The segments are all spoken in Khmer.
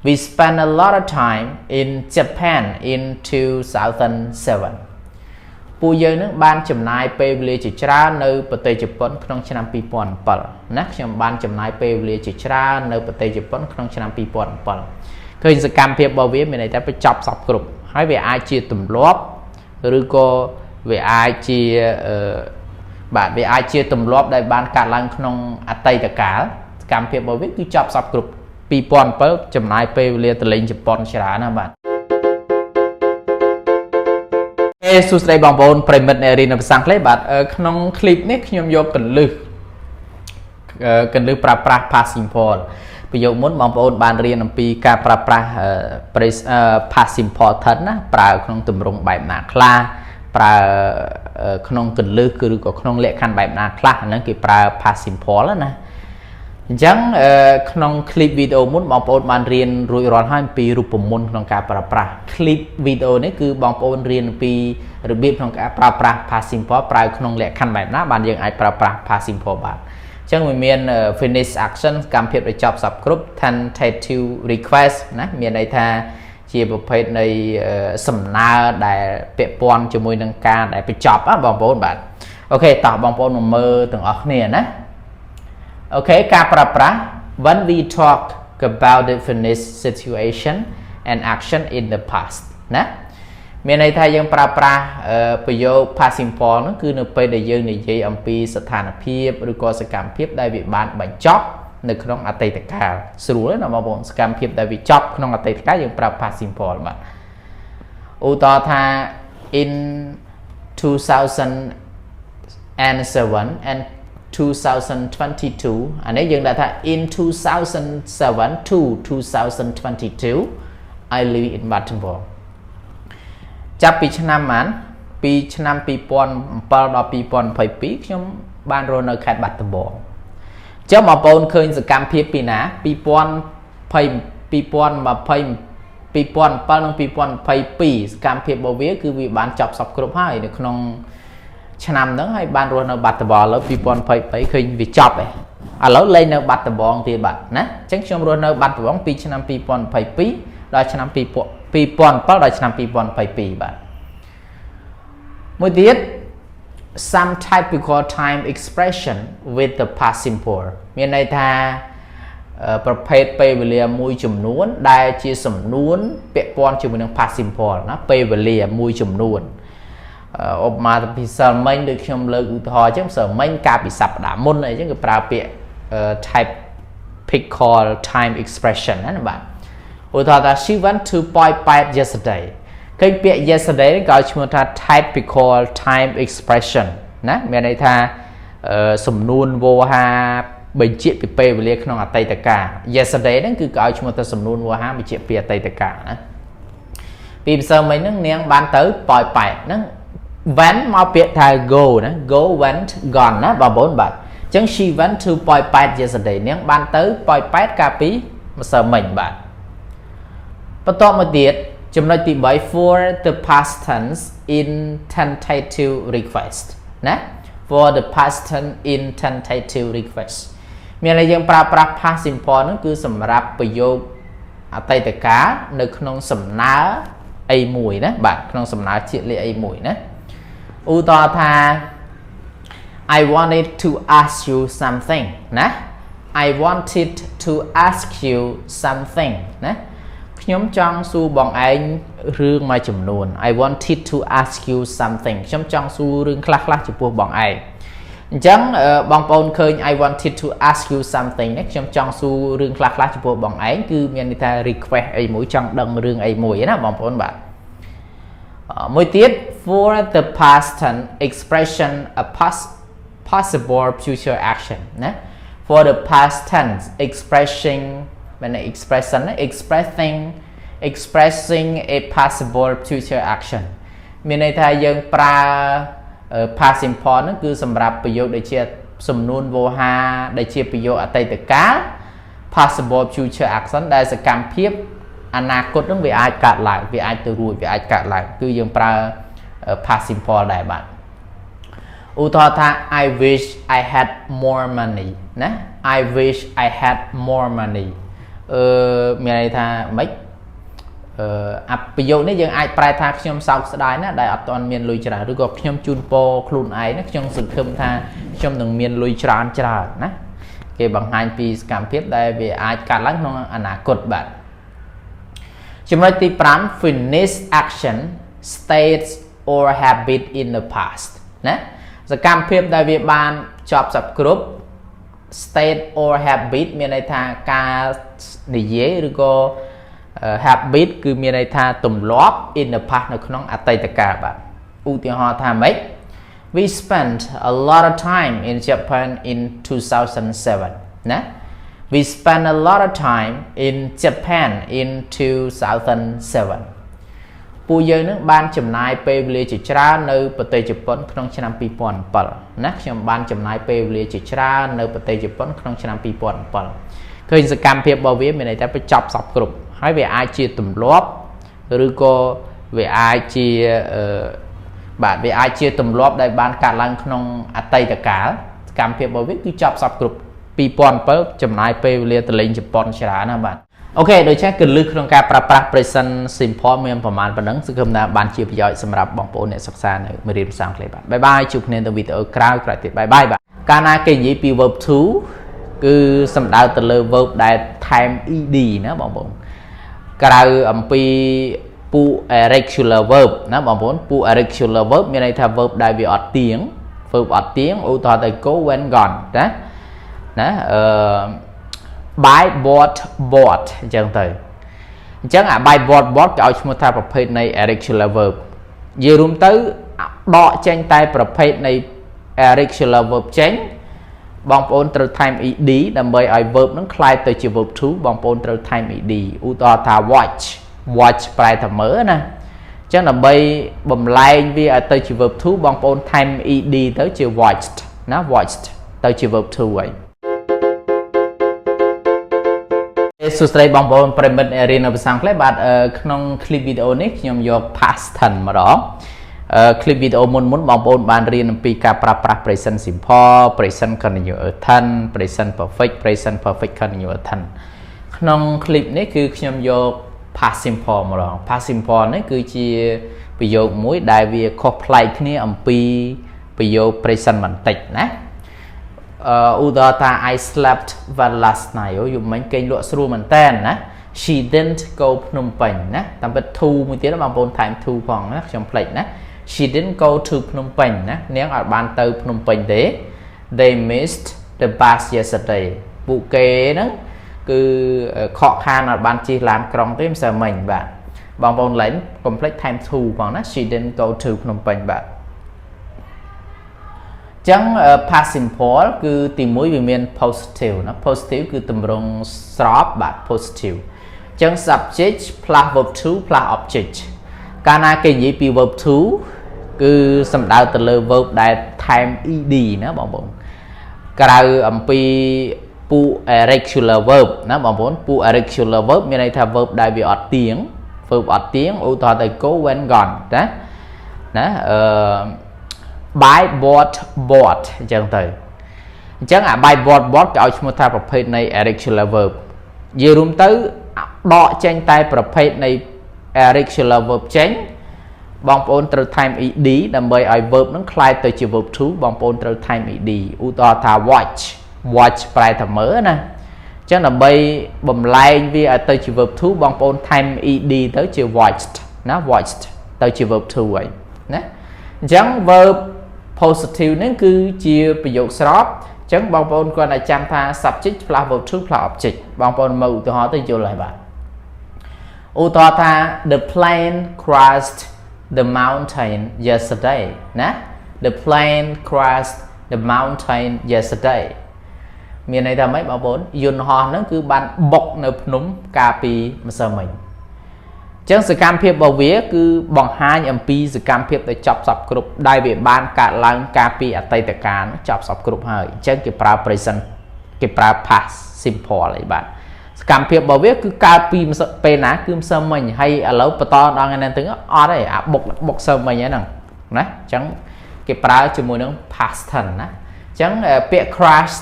We spent a lot of time in Japan in 2007 ពួកយើងនឹងបានចំណាយពេលវេលាជាច្រើននៅប្រទេសជប៉ុនក្នុងឆ្នាំ 2007 ណាខ្ញុំបានចំណាយពេលវេលាជាច្រើននៅប្រទេសជប៉ុនក្នុងឆ្នាំ 2007 ឃើញសកម្មភាពរបស់វាមានន័យថាបញ្ចប់សពគ្រប់ហើយវាអាចជាទម្លាប់ឬក៏វាអាចជាបាទវាអាចជាទម្លាប់ដែលបានកាត់ឡើងក្នុងអតីតកាលសកម្មភាពរបស់វាគឺចប់សពគ្រប់ 2007 ចំណាយពេលវេលាទៅលេងជប៉ុនច្រើនណាស់បាទសួស្តីបងប្អូនប្រិមិត្តអ្នករៀនភាសាអង់គ្លេសបាទក្នុងคลิปនេះខ្ញុំយកកន្លឹះប្រើប្រាស់ past simple ប្រយោគមុនបងប្អូនបានរៀនអំពីការប្រើប្រាស់ past simple tense ណាប្រើក្នុងទម្រង់បែបណាខ្លះប្រើក្នុងកន្លឹះឬក៏ក្នុងលក្ខខណ្ឌបែបណាខ្លះហ្នឹងគេប្រើ past simple ណាអញ្ចឹងក្នុងคลิปវីដេអូមុនបងប្អូនបានរៀនរួចរាល់ហើយអំពីរូបមន្តក្នុងការប្រើប្រាស់คลิปវីដេអូនេះគឺបងប្អូនរៀនអំពីរបៀបក្នុងការប្រើប្រាស់ past simple ប្រើក្នុងលក្ខខណ្ឌបែបណាបានយើងអាចប្រើប្រាស់ past simple បានអញ្ចឹងវាមាន finish action កម្មភាពដែលចប់សពគ្រប់ tentative request ណាមានន័យថាជាប្រភេទនៃសំណើដែលពាក់ព័ន្ធជាមួយនឹងការដែលបញ្ចប់បងប្អូនបាទអូខេតោះបងប្អូនមកមើលទាំងអស់គ្នាណាអូខេការប្រើប្រាស់ when we talk about the finished situation and action in the past ណាមានន័យថាយើងប្រើប្រាស់ប្រយោគ past simple នោះគឺនៅពេលដែលយើងនិយាយអំពីស្ថានភាពឬក៏សកម្មភាពដែលវាបានបញ្ចប់នៅក្នុងអតីតកាលស្រួលណាបងប្អូនសកម្មភាពដែលវាចប់ក្នុងអតីតកាលយើងប្រើ past simple បាទឧទាហរណ៍ថា in 2007 and 2022 អានេះយើងដាក់ថា in 2007 to 2022 I live in Battenberg ចាប់ពីឆ្នាំម៉ានពីឆ្នាំ 2007 ដល់ 2022 ខ្ញុំបានរស់នៅខេត្ត Battenberg ចឹងបងប្អូនឃើញសកម្មភាពពីណា 2020 2007 និង 2022 សកម្មភាពរបស់វាគឺវាបានចប់សពគ្រប់ហើយនៅក្នុងឆ្នាំហ្នឹងហើយបានរស់នៅបាត់ដំបងឥឡូវ 2023 ឃើញវាចប់ឯងឥឡូវលេងនៅបាត់ដំបងទៀតបាទណាអញ្ចឹងខ្ញុំរស់នៅបាត់ដំបងពីឆ្នាំ 2022 ដល់ឆ្នាំ 2007 ដល់ឆ្នាំ 2022 បាទមួយទៀត some typical time expression with the past simple មានន័យថាប្រភេទពេលវេលាមួយចំនួនដែលជាសំនួនពាក់ព័ន្ធជាមួយនឹង past simple ណាពេលវេលាមួយចំនួនឧបមាទៅពីសិលមិញដូចខ្ញុំលើកឧទាហរណ៍អញ្ចឹងសិលមិញកាលពីសប្តាហ៍មុនអីចឹងគឺប្រើពាក្យ typical time expression ណាបាទឧទាហរណ៍ថា she went to Poi Pat yesterday ឃើញពាក្យ yesterday គេឲ្យឈ្មោះថា typical time expression ណាមានន័យថាសំនួនវោហារបញ្ជាក់ពីពេលវេលាក្នុងអតីតកាល yesterday ហ្នឹងគឺគេឲ្យឈ្មោះថាសំនួនវោហារបញ្ជាក់ពីអតីតកាលណាពីម្សិលមិញហ្នឹងនាងបានទៅ Poi Pat ហ្នឹង went មកពាក្យថា go ណា go went gone ណាបងប្អូនបាទអញ្ចឹង she went to Poi Pat yesterday នាងបានទៅ Poi Pat កាលពីម្សិលមិញបាទបន្តមកទៀតចំណុចទី3 for the past tense in tentative request ណា for the past tense in tentative request មានន័យយើងប្រើប្រាស់ past simple ហ្នឹងគឺសម្រាប់ប្រយោគអតីតកាលនៅក្នុងសំណើអីមួយណាបាទក្នុងសំណើជាលេខអីមួយណាឧទាហរណ៍ថា I wanted to ask you something ណា I wanted to ask you something ណាខ្ញុំចង់សួរបងឯងរឿងមួយចំនួន I wanted to ask you something ខ្ញុំចង់សួររឿងខ្លះៗចំពោះបងឯងអញ្ចឹងបងប្អូនឃើញ I wanted to ask you something នេះខ្ញុំចង់សួររឿងខ្លះៗចំពោះបងឯងគឺមានន័យថា request អីមួយចង់ដឹងរឿងអីមួយណាបងប្អូនបាទមួយទៀត for the past tense expression a possible future action ណា for the past tense expressing expressing a possible future action មានន័យថាយើងប្រើ past simple ហ្នឹងគឺសម្រាប់ប្រយោគដែលជាសំនួនវោហារដែលជាប្រយោគអតីតកាល possible future action ដែលសកម្មភាពអនាគតនឹងវាអាចកើតឡើងវាអាចទៅរួចវាអាចកើតឡើងគឺយើងប្រើ past simple ដែរបាទឧទាហរណ៍ថា I wish I had more money ណា I wish I had more money មានន័យថាម៉េចប្រយោគនេះយើងអាចប្រែថាខ្ញុំសោកស្ដាយណាស់ដែលអត់ទាន់មានលុយច្រើនឬក៏ខ្ញុំជូនពរខ្លួនឯងណាខ្ញុំសង្ឃឹមថាខ្ញុំនឹងមានលុយច្រើនណាគេបង្ហាញពីសកម្មភាពដែលវាអាចកើតឡើងក្នុងអនាគតបាទចំណុចទី5 finish action states or habit in the past ណាសកម្មភាពដែលវាបានចប់សពគ្រប់ state or habit មានន័យថាការនិយាយឬក៏ habit គឺមានន័យថាទម្លាប់ in the past នៅក្នុងអតីតកាលបាទឧទាហរណ៍ថាម៉េច we spent a lot of time in Japan in 2007 ណា we spent a lot of time in Japan in 2007ពួកយើងនឹងបានចំណាយពេលវេលាជាច្រើននៅប្រទេសជប៉ុនក្នុងឆ្នាំ2007ណាខ្ញុំបានចំណាយពេលវេលាជាច្រើននៅប្រទេសជប៉ុនក្នុងឆ្នាំ2007ឃើញសកម្មភាពរបស់វាមានន័យថាបញ្ចប់សពគ្រប់ហើយវាអាចជាទម្លាប់ឬក៏វាអាចជាបាទវាអាចជាទម្លាប់ដែលបានកាត់ឡើងក្នុងអតីតកាលសកម្មភាពរបស់វាគឺចប់សពគ្រប់2007ចំណាយពេលវេលាទៅលេងជប៉ុនច្រើនណាបាទអូខេដូច្នេះគឺលឺក្នុងការប្រើប្រាស់ present simple មានប្រមាណប៉ុណ្ណឹងសង្ឃឹមថាបានជាប្រយោជន៍សម្រាប់បងប្អូនអ្នកសិក្សានៅមេរៀនភាសាអង់គ្លេសបាទបាយបាយជួបគ្នានៅវីដេអូក្រោយទៀតបាយបាយបាទកាលណាគេនិយាយពី verb to គឺសំដៅទៅលើ verb ដែលថែម ed ណាបងប្អូនក្រៅអំពីពួក irregular verb ណាបងប្អូនពួក irregular verb មានន័យថា verb ដែលវាអត់ទៀង verb អត់ទៀងឧទាហរណ៍ទៅ go when gone ណាby board អញ្ចឹងទៅអញ្ចឹងអា by board គេឲ្យឈ្មោះថាប្រភេទនៃ irregular verb និយាយរួមទៅដកចេញតែប្រភេទនៃ irregular verb ចេញបងប្អូនត្រូវថែម ed ដើម្បីឲ្យ verb ហ្នឹងคล้ายទៅជា verb to បងប្អូនត្រូវថែម ed ឧទាហរណ៍ថា watch ប្រែថាមើលណាអញ្ចឹងដើម្បីបំលែងវាឲ្យទៅជា verb to បងប្អូនថែម ed ទៅជា watched ណា watched ទៅជា verb to ហើយសួស្តីបងប្អូនប្រិមិត្តរៀននៅភាសាអង់គ្លេសបាទក្នុង clip វីដេអូនេះខ្ញុំយក past tense ម្ដងclip វីដេអូមុនបងប្អូនបានរៀនអំពីការប្រើប្រាស់ present simple present continuous tense present perfect continuous tense ក្នុង clip នេះគឺខ្ញុំយក past simple ម្ដង past simple នេះគឺជាប្រយោគមួយដែលវាខុសប្លែកគ្នាអំពីប្រយោគ present បន្តិចណាឧទាហរណ៍ថា I slept well last night យប់មិញគេងលក់ស្រួលមែនតើណា she didn't go ភ្នំពេញណាតាមពិត to មួយទៀតបងប្អូនថែម to ផងណាខ្ញុំភ្លេចណា she didn't go to ភ្នំពេញណានាងអត់បានទៅភ្នំពេញទេ they missed the bus yesterday ពួកគេហ្នឹងគឺខកខានអត់បានជិះឡានក្រុងទេម្សិលមិញបាទបងប្អូនឡើងកុំភ្លេចថែម to ផងណា she didn't go to ភ្នំពេញបាទចឹង past simple គឺទី1វាមាន positive ណា positive គឺទម្រង់ស្របបាទ positive ចឹង subject plus verb to plus object កាលណាគេនិយាយពី verb to គឺសំដៅទៅលើ verb ដែលថែម ed ណាបងប្អូនក្រៅអំពីពួក irregular verb ណាបងប្អូនពួក irregular verb មានន័យថា verb ដែលវាអត់ទៀង verb អត់ទៀងឧទាហរណ៍ទៅ go when gone ណាby board អញ្ចឹងទៅអញ្ចឹងអា by board គេឲ្យឈ្មោះថាប្រភេទនៃ irregular verb និយាយរួមទៅដកចេញតែប្រភេទនៃ irregular verb ចេញបងប្អូនត្រូវថែម ed ដើម្បីឲ្យ verb ហ្នឹងคล้ายទៅជា verb to បងប្អូនត្រូវថែម ed ឧទាហរណ៍ថា watch ប្រែថាមើលណាអញ្ចឹងដើម្បីបំលែងវាឲ្យទៅជា verb to បងប្អូនថែម ed ទៅជា watched ណា watched ទៅជា verb to ហើយណាអញ្ចឹង verb positive ហ្នឹងគឺជាប្រយោគស្របអញ្ចឹងបងប្អូនគាត់តែចាំថា subject plus verb to plus object បងប្អូនមើលឧទាហរណ៍ទៅយល់ហើយបាទឧទាហរណ៍ថា the plane crashed the mountain yesterday ណា the plane crashed the mountain yesterday មានន័យថាម៉េចបងប្អូនយន្តហោះហ្នឹងគឺបានបុកនៅភ្នំកាលពីម្សិលមិញចឹងសកម្មភាពរបស់វាគឺបង្ហាញអំពីសកម្មភាពដែលចប់សពគ្រប់ដែលវាបានកើតឡើងកាលពីអតីតកាលចប់សពគ្រប់ហើយអញ្ចឹងគេប្រើ present គេប្រើ past simple អីបាទសកម្មភាពរបស់វាគឺកើតពីពេលណាគឺម្សិលមិញហើយឥឡូវបន្តដល់ថ្ងៃនេះទៅអត់ទេអាបុកសើមិញហ្នឹងណាអញ្ចឹងគេប្រើជាមួយនឹង past tense ណាអ chẳng crash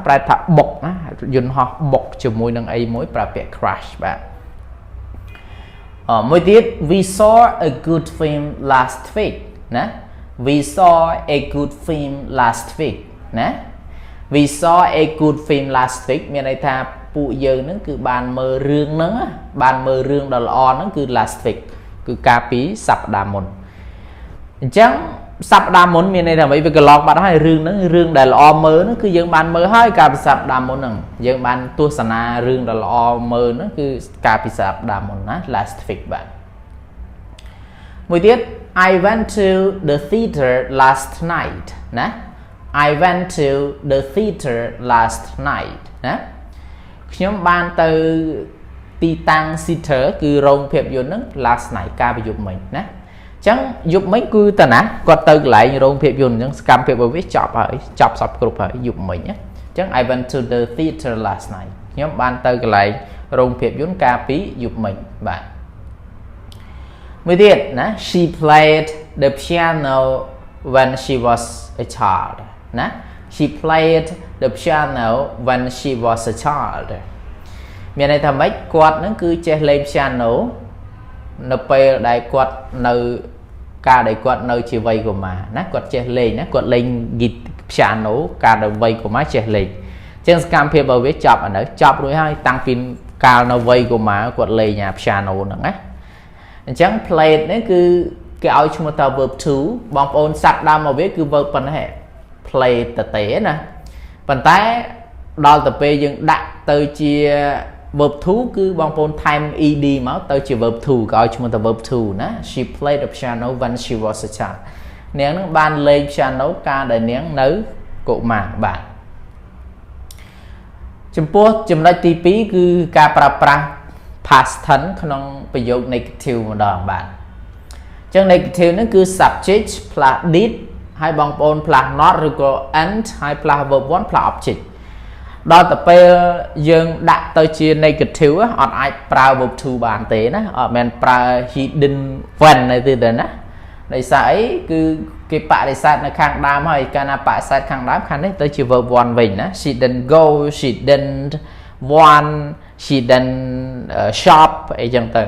ប្រែថាបុកណាយន្តហោះបុកជាមួយនឹងអីមួយប្រើពាក្យ crash បាទមួយទៀត we saw a good film last week ណា we saw a good film last week ណា we saw a good film last week មានន័យថាពួកយើងហ្នឹងគឺបានមើលរឿងហ្នឹងបានមើលរឿងដ៏ល្អហ្នឹងគឺ last week គឺកាលពីសប្តាហ៍មុនអញ្ចឹងសប្តាហ៍មុនមានន័យថាអ្វីវាកន្លងបាត់ហើយរឿងហ្នឹងរឿងដែលល្អមើលហ្នឹងគឺយើងបានមើលហើយកាលពីសប្តាហ៍មុនហ្នឹងយើងបានទស្សនារឿងដ៏ល្អមើលហ្នឹងគឺកាលពីសប្តាហ៍មុនណា last week បាទមួយទៀត I went to the theater last night ណា I went to the theater last night ណាខ្ញុំបានទៅទីតាំង theater គឺរោងភាពយន្តហ្នឹង last night កាលពីយប់មិញណាចឹងយប់មិញគឺតាណាគាត់ទៅកន្លែងរោងភាពយន្តអញ្ចឹងសកម្មភាពរបស់វាចប់ហើយចប់សពគ្រប់ហើយយប់មិញណាអញ្ចឹង I went to the theater last night ខ្ញុំបានទៅកន្លែងរោងភាពយន្តកាលពីយប់មិញបាទមួយទៀតណា she played the piano when she was a child ណា she played the piano when she was a child មានន័យថាម៉េចគាត់ហ្នឹងគឺចេះលេង piano នៅពេលដែលគាត់នៅកាលដែលគាត់នៅជាវ័យកុមារណាគាត់ចេះលេងណាគាត់លេង piano កាលដែលវ័យកុមារចេះលេងអញ្ចឹងសកម្មភាពរបស់វាចប់អានោះចប់រួចហើយតាំងពីកាលនៅវ័យកុមារគាត់លេងអា piano ហ្នឹងណាអញ្ចឹង played នេះគឺគេឲ្យឈ្មោះថា verb to បងប្អូនសាប់ដើមមកវាគឺ verb ប៉ុណ្ណេះ played ទេណាប៉ុន្តែដល់ទៅពេលយើងដាក់ទៅជា verb to គឺបងប្អូនថែម ed មកទៅជា verb to ក៏ឲ្យឈ្មោះថា verb to ណា she played the piano when she was a child នាងនឹងបានលេង piano កាលដែលនាងនៅកុមារបាទចំពោះចំណុចទី2គឺការប្រើប្រាស់ past tense ក្នុងប្រយោគ negative ម្ដងបាទអញ្ចឹង negative ហ្នឹងគឺ subject plus did ហើយបងប្អូន plus not ឬក៏ and ហើយ plus verb 1 plus object ដល់ទៅពេលយើងដាក់ទៅជា negative អត់អាចប្រើ verb to បានទេណាអត់មែនប្រើ he didn't went ទេណាដោយសារអីគឺគេបដិសេធនៅខាងដើមហើយកាលណាបដិសេធខាងដើមខាងនេះទៅជា verb 1 វិញណា she didn't go she didn't want she didn't shop អីចឹងទៅ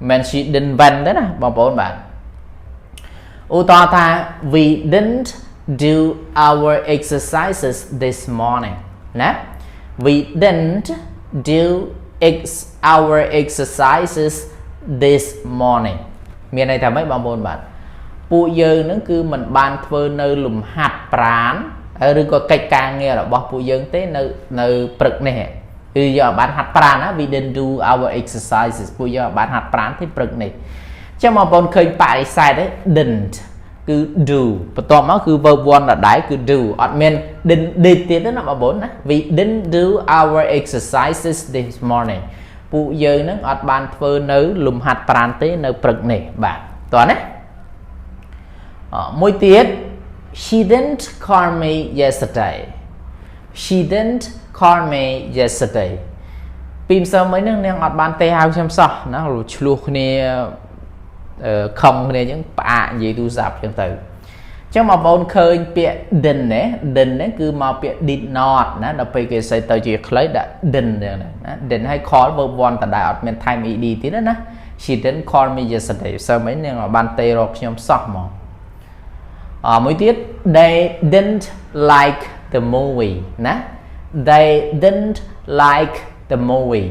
មិន she didn't went ទេណាបងប្អូនបាទឧទាហរណ៍ថា we didn't do our exercises this morning ណា we didn't do our exercises this morning មានន័យថាម៉េចបងប្អូនបាទពួកយើងនឹងគឺមិនបានធ្វើនៅលំហាត់ប្រាណឬក៏កិច្ចការងាររបស់ពួកយើងទេនៅព្រឹកនេះគឺយើងអត់បានហាត់ប្រាណណា we didn't do our exercises ពួកយើងអត់បានហាត់ប្រាណទេព្រឹកនេះចឹងបងប្អូនឃើញបរិសេធទេ didn't គឺ do បន្ទាប់មកគឺ verb 1 ដដែលគឺ do អត់មាន did ទៀតទេណាបងប្អូនណា we didn't do our exercises this morning ពួកយើងនឹងអត់បានធ្វើនៅលំហាត់ប្រាណទេនៅព្រឹកនេះបាទតោះណាមួយទៀត she didn't call me yesterday she didn't call me yesterday ពីម្សិលមិញហ្នឹងនាងអត់បានទេហៅខ្ញុំសោះណាឆ្លោះគ្នាខំគ្នាអញ្ចឹងផ្អាកនិយាយទូរស័ព្ទអញ្ចឹងទៅអញ្ចឹងបងប្អូនឃើញពាក្យ didn't ណា didn't នេះគឺមកពាក្យ did not ណាដល់ពេលគេសេទៅជាខ្លីដាក់ didn't ណា didn't ឲ្យ call verb 1តដែលអត់មាន time ed ទៀតណា she didn't call me yesterday ម្សិលមិញនាងអត់បានទេរកខ្ញុំសោះហ្មងមួយទៀត they didn't like the movie ណា they didn't like the movie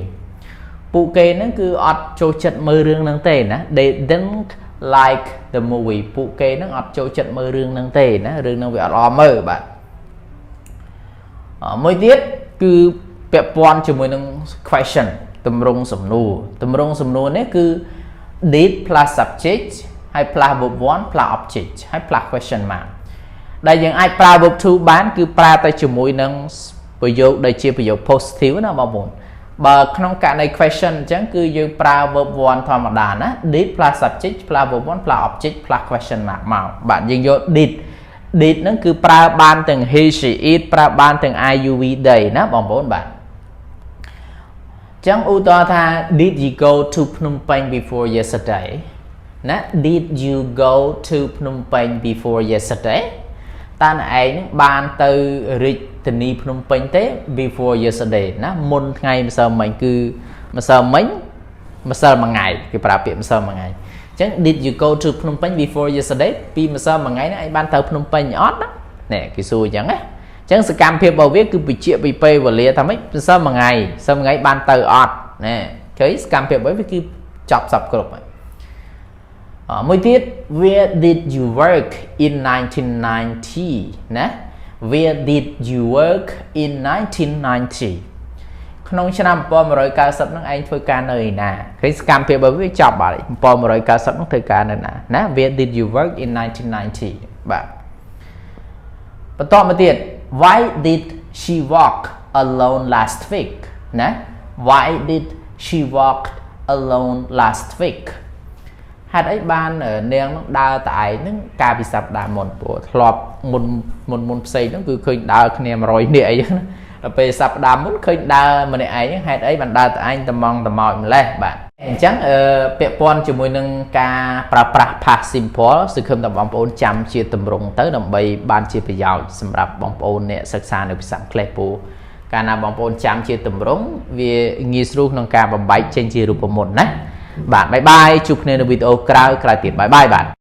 ពួកគេហ្នឹងគឺអត់ចូលចិត្តមើលរឿងហ្នឹងទេណា they didn't like the movie ពួកគេហ្នឹងអត់ចូលចិត្តមើលរឿងហ្នឹងទេណារឿងហ្នឹងវាអត់ល្អមើលបាទមួយទៀតគឺពាក់ព័ន្ធជាមួយនឹង question ទម្រង់សំណួរនេះគឺ did plus subject ហើយ plus verb 1 plus object ហើយ plus question mark ដែលយើងអាចប្រើ verb 2 បានគឺប្រើទៅជាមួយនឹងប្រយោគដែលជាប្រយោគ positive ណាបងប្អូនបើក្នុងករណី question អញ្ចឹងគឺយើងប្រើ verb 1 ធម្មតាណា did plus subject plus verb 1 plus object plus question mark មកបាទយើងយក did ហ្នឹងគឺប្រើបានទាំង he she it ប្រើបានទាំង I you we they ណាបងប្អូនបាទអញ្ចឹងឧទាហរណ៍ថា did you go to Phnom Penh before yesterday ណា did you go to Phnom Penh before yesterday ta này ban từ rịch tình đi Phnom Penh thế before yesterday ná môn ngày mà sao mình cứ mà sao mấy mà sao mà ngày cái bà biệt mà sao mà ngày chẳng did you go to Phnom Penh before yesterday vì mà sao mà ngày nó anh ban từ Phnom Penh ót đó nè cái xui chẳng á chẳng sự cam phê bảo viết cứ bị chia bị pay và lia thằng ấy sao mà ngày ban từ ót nè cái cam phê bảo viết cứ chọc sập cột mới tiết where did you work in 1990 nè where did you work in 1990 không cho năm po mà rồi cao sấp nó anh thôi ca nơi nè cái scam phía bởi vì chọc bảo po mà rồi cao sấp nó thôi ca nơi nè where did you work in 1990 bạn và to mà tiết why did she walk alone last week nè why did she walk alone last week hạt ấy ban ở nền nó đa tại nó ca bị sập đà một bộ lọp một xây nó cứ khơi đa cái mà rồi nè là về sập đà muốn khơi đa mà này ấy hạt ấy bạn đa tại anh tầm mong tầm mỏi lên bạn chẳng bẹp pon cho mùi nâng ca pra pa simple sự khâm tầm bóng ôn chăm chia tầm rung tới đồng bay ban chia phải giàu sầm rạp bóng ôn nè sắc xa được sẵn klepu ca nào bóng ôn chăm chia tầm rung vì nghi sưu nâng ca bóng bay trên chia rụp một nè bạn bye bye chụp nên video cao tiệt bye bye bạn